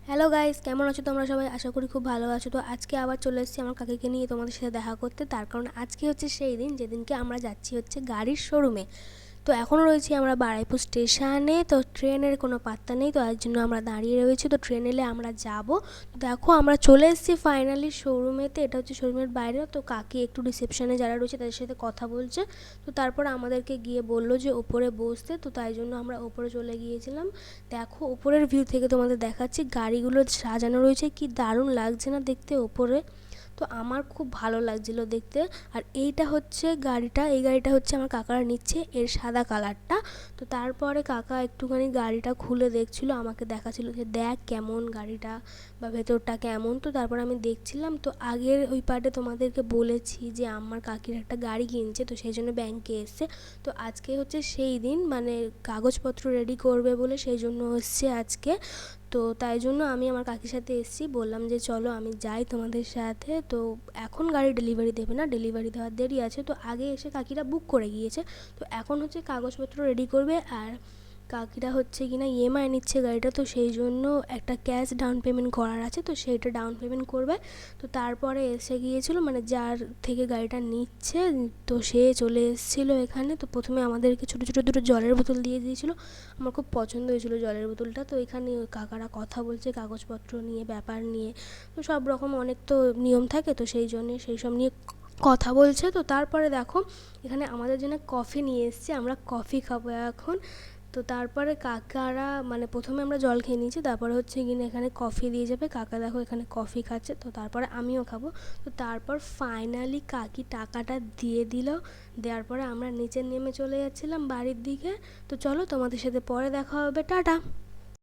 Hello guys, কেমন আছো তোমরা সবাই? আশা করি খুব ভালো আছো। তো আজকে আবার চলে এসেছি আমার কাকিকে নিয়ে তোমাদের সাথে দেখা করতে। তার কারণ আজকে হচ্ছে সেই দিন যেদিনকে আমরা যাচ্ছি হচ্ছে গাড়ির শোরুমে। তো এখনও রয়েছি আমরা বারুইপুর স্টেশনে। তো ট্রেনের কোনো পাত্তা নেই, তো এর জন্য আমরা দাঁড়িয়ে রয়েছি। তো ট্রেন এলে আমরা যাব। তো দেখো আমরা চলে এসেছি ফাইনালি শোরুমেতে। এটা হচ্ছে শোরুমের বাইরে। তো কাকি একটু রিসেপশনে যারা রয়েছে তাদের সাথে কথা বলছে। তো তারপর আমাদেরকে গিয়ে বললো যে ওপরে বসতে, তো তাই জন্য আমরা ওপরে চলে গিয়েছিলাম। দেখো ওপরের ভিউ থেকে তোমাদের দেখাচ্ছি গাড়িগুলো সাজানো রয়েছে, কি দারুণ লাগছে না দেখতে ওপরে। তো আমার খুব ভালো লাগছিল দেখতে। আর এইটা হচ্ছে গাড়িটা, এই গাড়িটা হচ্ছে আমার কাকারা নিচ্ছে, এর সাদা কালারটা। তো তারপরে কাকা একটুখানি গাড়িটা খুলে দেখছিল, আমাকে দেখাচ্ছিল যে দেখ কেমন গাড়িটা বা ভেতরটা কেমন। তো তারপর আমি দেখছিলাম। তো আগের ওই পার্টে তোমাদেরকে বলেছি যে আমার কাকির একটা গাড়ি কিনছে, তো সেই জন্য ব্যাংকে এসছে। তো আজকে হচ্ছে সেই দিন, মানে কাগজপত্র রেডি করবে বলে সেই জন্য এসছে আজকে। তো তাই জন্য আমি আমার কাকির সাথে এসেছি, বললাম যে চলো আমি যাই তোমাদের সাথে। তো এখন গাড়ি ডেলিভারি দেবে না, ডেলিভারি দেওয়ার দেরি আছে। তো আগে এসে কাকিরা বুক করে গিয়েছে। তো এখন হচ্ছে কাগজপত্র রেডি করবে। আর কাকিরা হচ্ছে কিনা ইএমআই নিচ্ছে গাড়িটা, তো সেই জন্য একটা ক্যাশ ডাউন পেমেন্ট করার আছে, তো সেইটা ডাউন পেমেন্ট করবে। তো তারপরে এসে গিয়েছিল, মানে যার থেকে গাড়িটা নিচ্ছে, তো সে চলে এসেছিলো এখানে। তো প্রথমে আমাদেরকে ছোটো ছোটো দুটো জলের বোতল দিয়ে দিয়েছিলো। আমার খুব পছন্দ হয়েছিলো জলের বোতলটা। তো এখানে কাকারা কথা বলছে কাগজপত্র নিয়ে, ব্যাপার নিয়ে। তো সব রকম অনেক তো নিয়ম থাকে, তো সেই জন্যে সেই সব নিয়ে কথা বলছে। তো তারপরে দেখো এখানে আমাদের জন্য কফি নিয়ে এসছে, আমরা কফি খাবো এখন। তো তারপরে কাকারা, মানে প্রথমে আমরা জল খেয়ে নিয়েছি, তারপরে হচ্ছে কিনা এখানে কফি দিয়ে যাবে। কাকা দেখো এখানে কফি খাচ্ছে, তো তারপরে আমিও খাবো। তো তারপর ফাইনালি কাকি টাকাটা দিয়ে দিল। দেওয়ার পরে আমরা নিচে নেমে চলে যাচ্ছিলাম বাড়ির দিকে। তো চলো তোমাদের সাথে পরে দেখা হবে, টাটা।